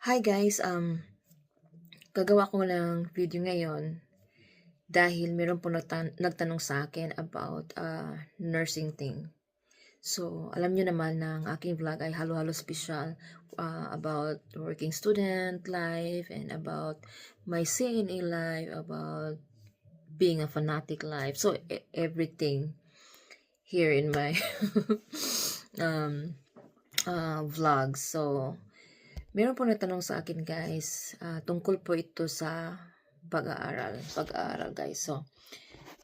Hi guys, gagawa ko ng video ngayon dahil meron po nagtanong sa akin about nursing thing. So, alam nyo naman na ang aking vlog ay halo-halo special about working student life and about my CNA life, about being a fanatic life. So, everything here in my um, vlog. So, meron po nagtanong sa akin guys, tungkol po ito sa pag-aaral guys. So,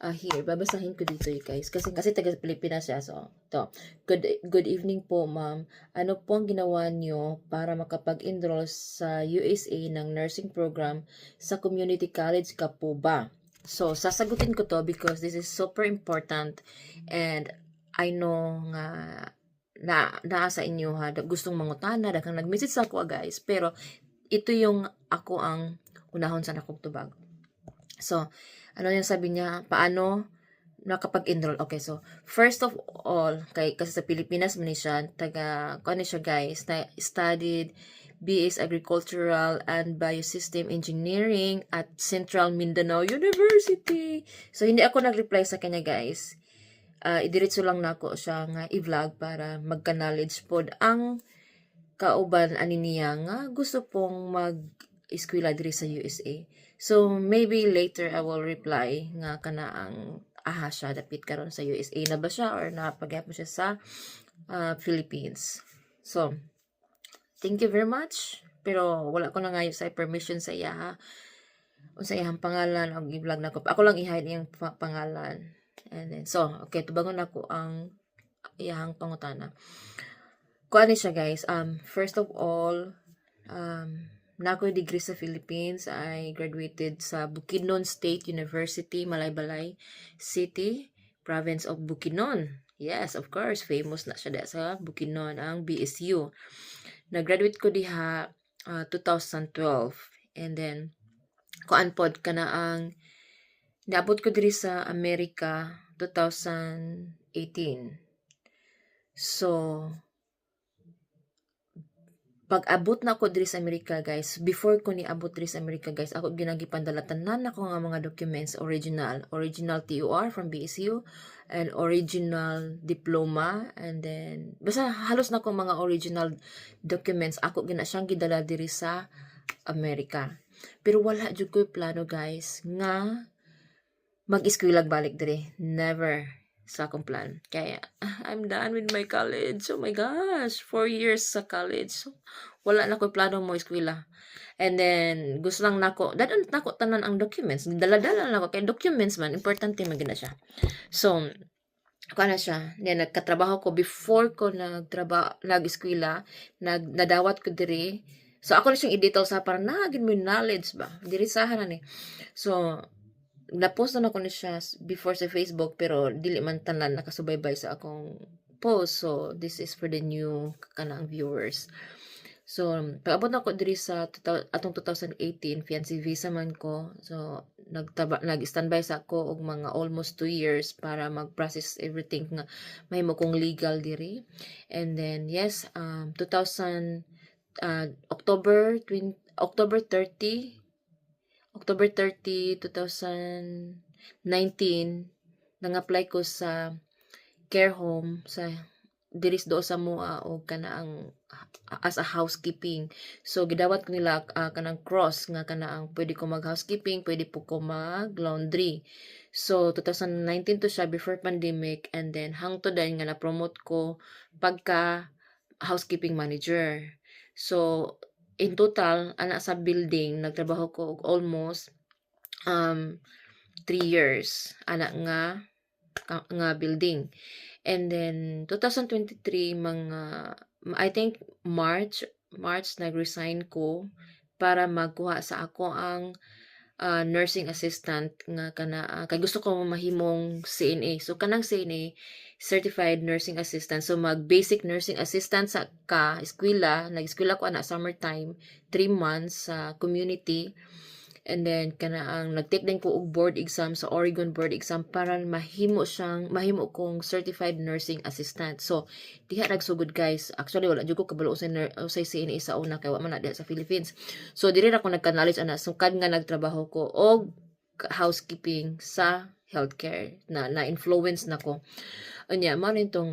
here, babasahin ko dito guys. Kasi taga Pilipinas siya. So, to. Good evening po ma'am. Ano po ang ginawa nyo para makapag-enroll sa USA ng nursing program sa community college ka po ba? So, sasagutin ko to because this is super important and I know nga naa sa inyo ha, gustong mangutana, daghang nag-message sa ako guys, pero ito yung ako ang unahon sa nakong tubag. So, ano yung sabi niya, paano nakapag-enroll? Okay, so, first of all, kasi sa Pilipinas man siya, ano siya guys, na studied BS Agricultural and Biosystem Engineering at Central Mindanao University. So, hindi ako nag-reply sa kanya guys. Idiretso lang nako siya nga i-vlog para magka-knowledge pod ang kauban ani niya nga gusto pong mag-eskwela diri sa USA. So maybe later I will reply nga kana ang siya dapit karon sa USA na ba siya or napagyapon siya sa Philippines. So thank you very much, pero wala ko na ngayon sa permission sa iya ha. Unsa iyang pangalan og i-vlog nako. Ako lang i-hide iyang pangalan. And then, so, okay, tubangon ako ang iyang pangutana. Kuan siya guys, first of all, nako degree sa Philippines. I graduated sa Bukidnon State University, Malaybalay City, province of Bukidnon. Yes, of course, famous na siya sa Bukidnon, ang BSU. Nag-graduate ko diha 2012. And then, kuan pod ka na ang naabot ko diri sa Amerika 2018. So, pag-abot na ako diri sa Amerika guys, before ko niabot diri sa Amerika guys, ako ginagipandala tanan ako nga mga documents original TOR from BSU and original diploma, and then basta halos na ko mga original documents ako gina siyang gidala diri sa Amerika. Pero wala jud ko plano guys nga mag-eskwela balik diri. Never sa akong plan. Kaya, I'm done with my college. Oh my gosh, 4 years sa college. So, wala na ko plano mo eskwela. And then, gusto lang nako, dadan nako tanan ang documents. Dala-dala lang ako. Kaya documents man, importante man gina siya. So, na siya. Then, nagkatrabaho ko before ko nag-eskwela, nadawat ko diri. So, ako na siyang i-detail sa parang nagin mo knowledge ba? Diri sahan na ni. So, na-post na ako ni siya before sa Facebook, pero dili man tanan nakasubaybay sa akong post. So, this is for the new kanang viewers. So, pag-abot na ko diri sa atong 2018, fiancé visa man ko. So, nag-standby sa ako og mga almost 2 years para mag-process everything nga mahimo kong legal diri. And then, yes, 2000 October 30, 2019, nang-apply ko sa care home sa diris do sa mua o kanaang as a housekeeping. So gidawat ko nila kanang cross nga kanaang pwede ko mag housekeeping, pwede po ko mag laundry. So 2019 to siya before pandemic, and then hangtod nga na promote ko pagka housekeeping manager. So in total, ana sa building, nagtrabaho ko og almost 3 years ana nga building. And then 2023 mga I think March nag-resign ko para magkuha sa ako ang nursing assistant nga kay gusto ko mahimong CNA. So kanang CNA, certified nursing assistant. So mag basic nursing assistant sa eskwela, nag-eskwela ko ana summertime, 3 months sa community. And then ang nagtake din ko og board exam sa Oregon board exam para mahimo kong certified nursing assistant. So diha nagsugod guys. Actually wala jud ko kabalo usay CNA sa una kay wa man na diha sa Philippines. So diri ra ko nagka-knowledge ana sukad nga nagtrabaho ko og housekeeping sa healthcare na influence nako. Unya mao nitong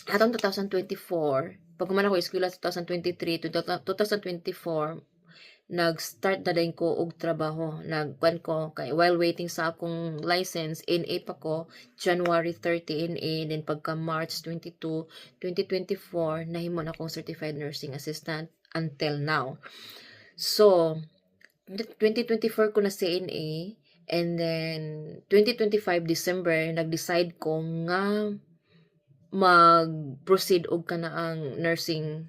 atong 2024 pag man ako eskwela 2023 to 2024 nag-start na din ko og trabaho. Nagkuan ko kay while waiting sa akong license, NA pa ko, January 30 NA, then pagka March 22, 2024, nahimo na akong certified nursing assistant until now. So, 2024 ko na CNA, and then 2025 December, nag-decide ko nga mag-proceed og kanaang nursing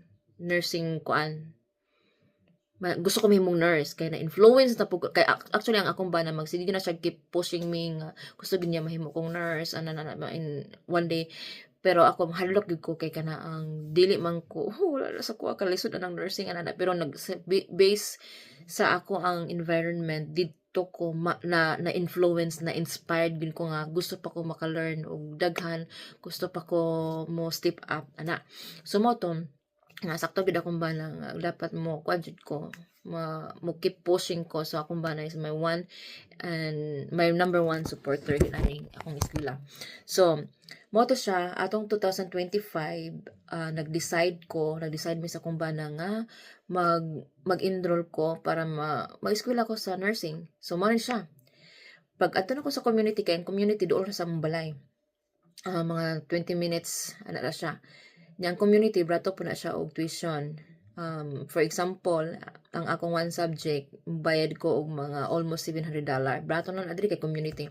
kuan gusto ko mahimong nurse kay na-influence na po kay actually ang akong bana sige na siya keep pushing me nga gusto gid niya mahimo kong nurse in one day pero ako mahadlok gid ko kay kana ang dili man ko wala na sa kuha kalisod anang nursing pero base sa ako ang environment dito ko na-influence na inspired gid ko nga gusto pa ko maka-learn og daghan gusto pa ko mo step up so mo to nga sakto gid akong bana nga dapat mo kuan jud ko mo keep pushing ko so akong bana is my number one supporter gid akong eskwela. So mo to siya atong 2025 nag-decide mi sa akong bana nga mag-enroll ko para mag-eskwela ko sa nursing. So mo siya pag adto na ko sa community kay community dool sa Mumbalay mga 20 minutes na siya. Yang community brato po na siya og tuition. For example, ang akong one subject bayad ko og mga almost $700. Brato na adri kay community.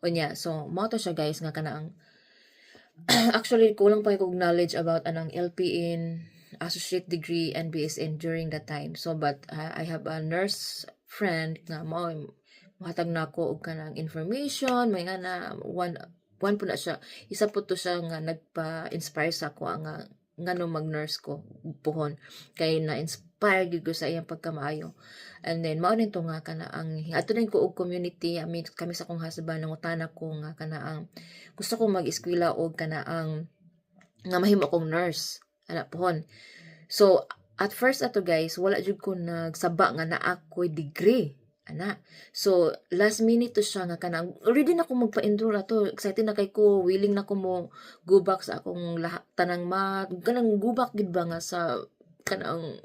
Unya, so mo to siya guys nga kanaang actually kulang pa ko knowledge about anang LPN, associate degree and BSN during that time. So but I have a nurse friend nga mahatag na ako og kanang information, may nga na one po na siya. Isa po to siya nga nagpa-inspire sa ako nga ngano mag-nurse ko puhon kay na-inspire gid ko sa iyang pagkamaayo. And then mao din to nga kana ang ato din ko og community kami sa akong husband nangutana ko nga kana ang gusto ko mag-eskwela og kana ang nga mahimo akong nurse puhon. So at first ato guys wala jud ko nagsaba nga naa ko'y degree so last minute to siya nga kanang ready na ko magpa-enroll ato excited na kay ko willing na ko mo go back sa akong tanang math kanang go back gid ba nga sa kanang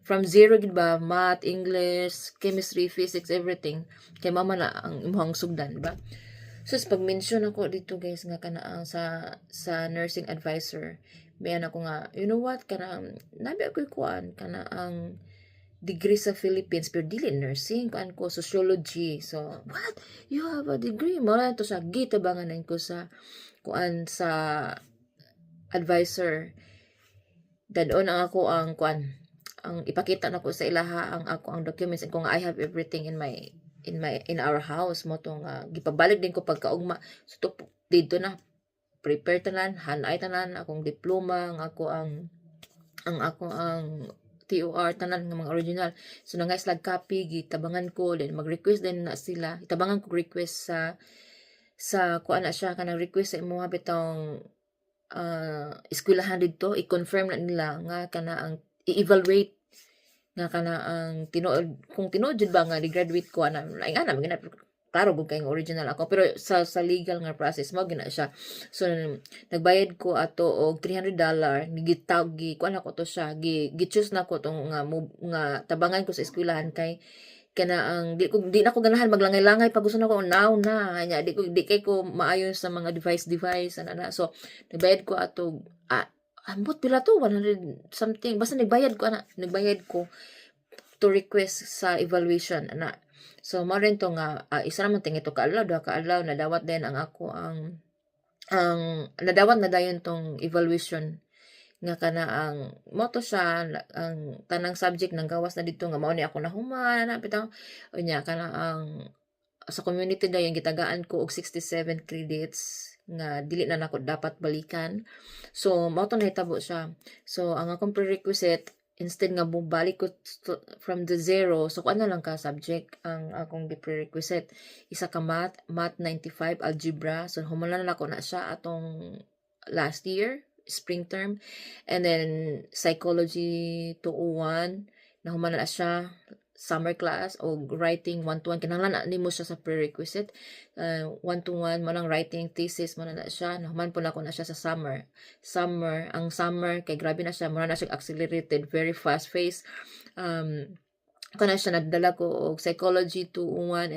from zero gid ba math English chemistry physics everything kay mama na ang imong sugdan ba. So pag mention ako dito guys nga kanang sa nursing advisor may ako nga you know what kanang nabi ako kuan kana ang degree sa Philippines pero dili nursing kuan ko sociology. So what you have a degree mo to sa gitabangan ko sa kuan sa advisor dadon ang ako ang kuan ang ipakita nako sa ilaha ang ako ang documents kung I have everything in our house mo to nga gipabalik din ko pagkaugma so dito na prepare tanan hanay tanan akong diploma ang ako ang TOR tanan ng mga original. So na guys lag copy gitabangan ko then mag-request din na sila. Itabangan ko request sa kuan na siya kanang request sa imo bitong eskwelahan didto i-confirm na nila nga kana ang i-evaluate nga kana ang kung tinuod jud ba nga di-graduate ko ana ay nga na klaro gud kay original ako pero sa legal nga process mo gina siya. So nagbayad ko ato og $300 gitawag kuan ako to siya gi-choose na ko tong nga tabangan ko sa eskwelahan kay kana ang di na ko ganahan maglangay-langay pag gusto nako now na nya di kay ko maayon sa mga device so nagbayad ko ato ambot pila to 100 something basta nagbayad ko to request sa evaluation so mo rin to nga isa naman tingito kaadlaw na dawat din ang ako ang nadawat na dayon tong evaluation nga kana ang mo to siya ang tanang subject nang gawas na dito nga mao ni ako nahuman bitaw unya kana ang sa community dayon gitagaan ko og 67 credits nga dili na nako dapat balikan so mao to nahitabo siya so ang akong prerequisite instead nga bumalik ko from the zero, so kung ano lang ka subject ang akong prerequisite. Isa ka math 95, algebra. So humulan na ako na siya atong last year, spring term. And then psychology 201, nahuman na siya summer class o writing 1-1 kinahanglan na nimo siya sa prerequisite. 1-1 mo lang writing thesis mo na siya, nahuman po na ako na siya sa ang summer kay grabe na siya, mura na siya accelerated, very fast pace. Kana siya nagdala ko og psychology 201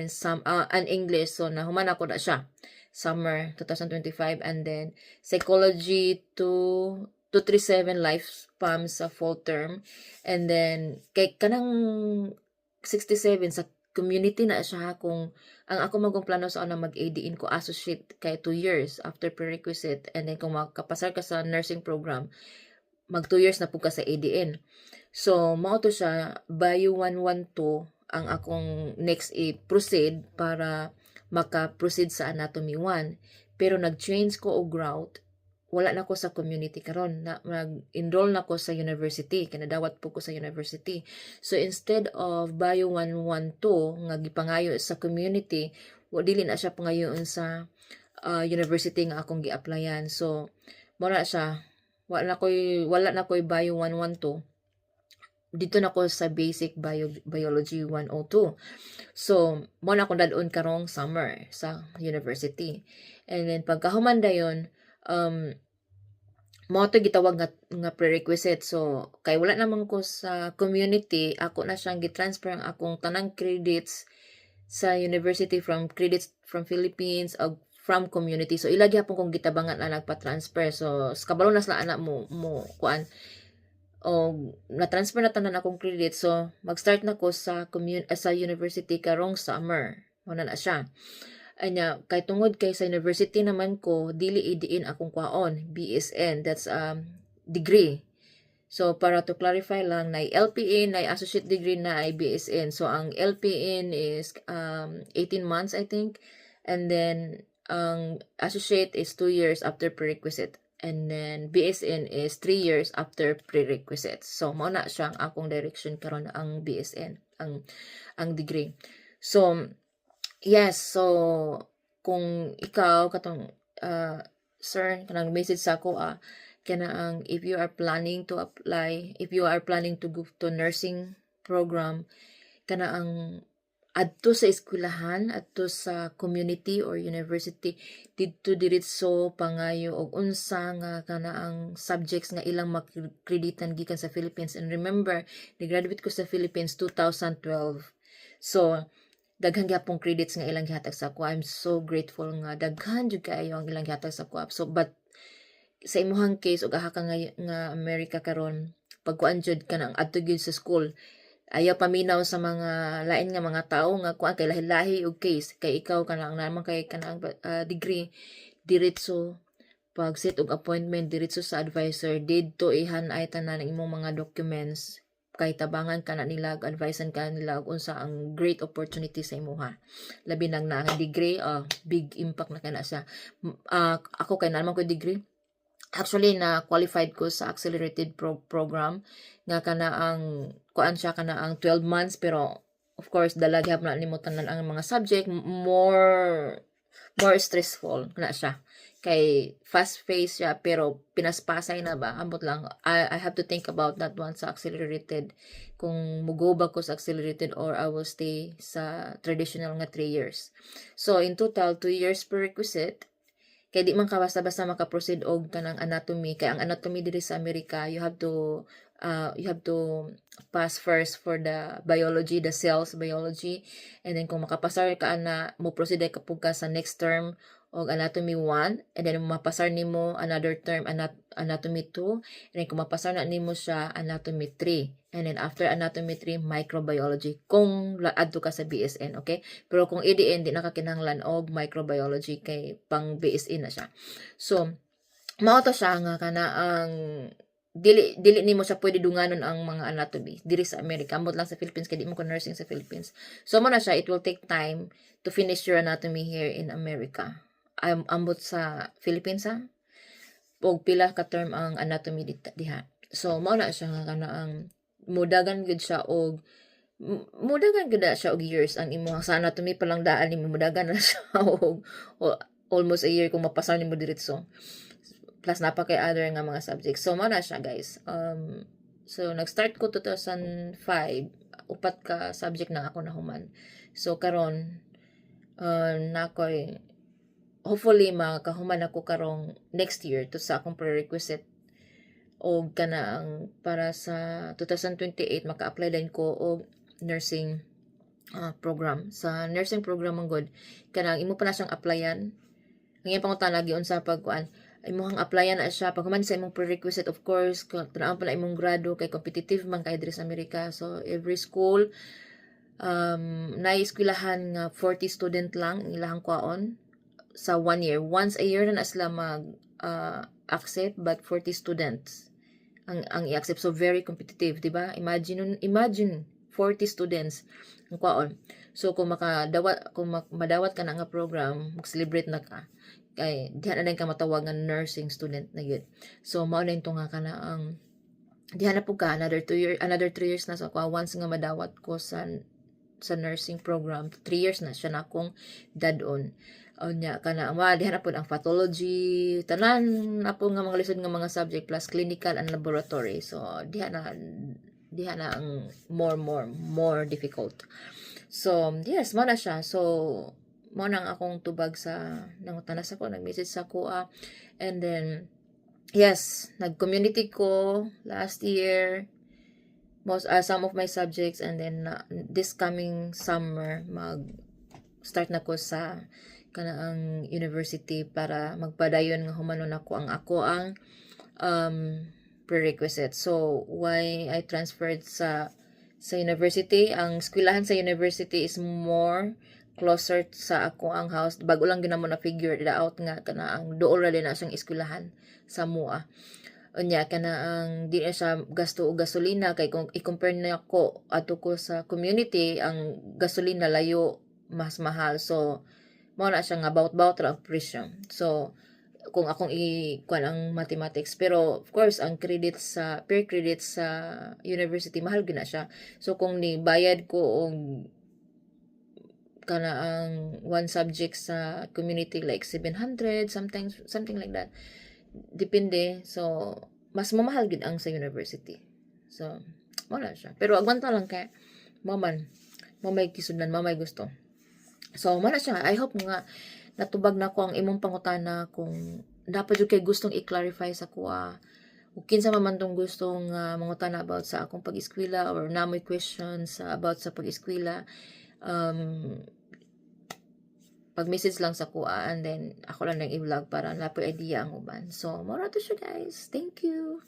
and English, so nahuman ako na siya summer 2025. And then psychology 237 life spam sa fall term. And then kay kanang 67 sa community na siya, kung ang ako magong plano sa ana mag-ADN ko associate kay 2 years after prerequisite. And then kung makapasar ka sa nursing program, mag 2 years na po ka sa ADN. So mao to siya, bio 112 ang akong next proceed para maka-proceed sa anatomy 1. Pero nag-change ko og route, wala na ko sa community karon, na nag-enroll na ko sa university, kinadawat po ko sa university. So instead of bio 112 nga gipangayo sa community, dili na siya pangayoon sa university nga akong gi-applyan. So mura siya, wala na koy bio 112, dito na ko sa basic biology 102. So mo na akong dadon karong summer sa university. And then pagkahuman dayon, mo to gitawag nga prerequisite. So kay wala naman ko sa community, ako na siyang gitransfer ang akong tanang credits sa university, from credits from Philippines o from community. So ilagi hapon kong gitabangan na nagpa-transfer. So kabalo na sila anak mo kuan o na-transfer na tanan akong credit. So mag-start na ko sa university karong summer. Muna na siya. Anya, kay tungod kay sa university naman ko, dili idiin akong kwaon, BSN, that's degree. So para to clarify lang, na LPN, na associate degree, na BSN. So ang LPN is 18 months I think, and then ang associate is 2 years after prerequisite, and then BSN is 3 years after prerequisite. So mao na siyang akong direction karon, ang BSN, ang degree. So yes, so kung ikaw katong sir kanang message sa ako kana ang if you are planning to apply, if you are planning to go to nursing program, kana ang adto sa eskwelahan, adto sa community or university, didto diretso pangayo og unsa nga kana ang subjects nga ilang makreditan gikan sa Philippines. And remember, ni-graduate ko sa Philippines 2012. So daghan gyapong credits nga ilang gihatag sa ako. I'm so grateful nga daghan jud kaayo ang ilang gihatag sa ako. So but sa imuhang case og aha ka nga America karon, pagkuan jud kanang adto gyud sa school, ayaw paminaw sa mga lain nga mga tao nga kuan kay lahi-lahi og case, kay ikaw kanang naman kay kanang degree, diretso pag set og appointment diretso sa advisor, didto ihan ay tanan ang imong mga documents, kay tabangan ka na nila, advisean ka nila unsa ang great opportunity sa imuha. Labi nang na degree, big impact na kana siya. Ako kay naman ko degree, actually na qualified ko sa accelerated program nga kana ang kuan siya, kana ang 12 months, pero of course dala gyud na nimo tanan ang mga subject, more stressful na siya, kay fast pace siya, pero pinaspasay na ba ambot lang. I have to think about that one sa accelerated, kung mugo ba ko sa accelerated or I will stay sa traditional nga 3 years. So in total 2 years prerequisite, kay di man ka basta-basta maka-proceed og kanang anatomy, kay ang anatomy diri sa Amerika, you have to pass first for the biology, the cells biology, and then kung makapasar ka na, mo proceed ka pugka sa next term og anatomy 1, and then mapasar nimo another term anatomy 2, and then kung mapasar na nimo siya anatomy 3, and then after anatomy 3 microbiology kung adto ka sa BSN, okay? Pero kung EDN di na ka kinahanglan og microbiology, kay pang BSN na siya. So mao to siya nga kana ang dili nimo siya pwede dunganon ang mga anatomy diri sa America, ambot lang sa Philippines kay di mo ko nursing sa Philippines. So mo na siya, it will take time to finish your anatomy here in America. Ambot sa Philippines og pila ka term ang anatomy diha. So mao na siya nga kana ang mudagan gud siya og mudagan gud na siya og years ang imong sa anatomy pa lang daan nimo mudagan na siya og almost a year kung mapasar nimo diretso. Plus na pa kay other nga mga subjects. So mao na siya guys. So nag-start ko 2005, upat ka subject na ako nahuman. So karon na ako'y hopefully makahuman ako karong next year to sa akong prerequisite o kana ang para sa 2028 maka-apply din ko og nursing program. Sa nursing program ang good kanang imo pa na siyang applyan. Ang iyang pangutana giun sa pagkuan imong applyan na siya pag human sa imong prerequisite, of course tanawon pa na imong grado kay competitive man kay diri sa Amerika. So every school na-eskwelahan nga 40 student lang ang ilahang kwaon sa 1 year. Once a year na sila mag accept, but 40 students ang i-accept. So very competitive, di ba? Imagine 40 students ang kwaon. So kung madawat ka na nga program, mag-celebrate na ka. Kay diha na din ka matawag nga nursing student na yun. So mao na ito nga kana ang diha na po ka another 3 years na sa kwa once nga madawat ko sa nursing program. 3 years na siya na akong dadon. O nya kana diha na po ang pathology, tanan na po nga mga lisod nga mga subject plus clinical and laboratory. So diha na ang more difficult. So yes, mo na siya. So mo nang akong tubag sa nangutanas ako, nag-message sa kuha, and then yes, nag-community ko last year some of my subjects, and then this coming summer mag start na ko sa kanaang university para magpadayon nga humanon ako ang prerequisite. So why I transferred sa university, ang eskwelahan sa university is more closer sa ako ang house. Bago lang ginamo na figure it out nga kana ang dool ra din na siyang eskwelahan sa mua. Unya kana ang di na siya gasto og gasolina kay kung i-compare na ko ato ko sa community, ang gasolina layo mas mahal. So mao na siya nga about ra ang presyo. So kung akong kuan ang mathematics, pero of course ang credit sa per credit sa university mahal gina siya. So kung ni bayad ko og kana ang one subject sa community like 700 something like that, depende. So mas mamahal gid ang sa university. So wala siya, pero agwanta lang kay maman mamay kisudnan, mamay gusto. So mana siya, I hope nga natubag na ko ang imong pangutana kung dapat jud kay gustong i-clarify sa kuha ug kinsa man tong gustong mangutana about sa akong pag-eskwela or namoy questions about sa pag-eskwela, pag-message lang sa kuha, and then ako lang nang i-vlog para napoy idea ang uban. So, mora to siya guys. Thank you.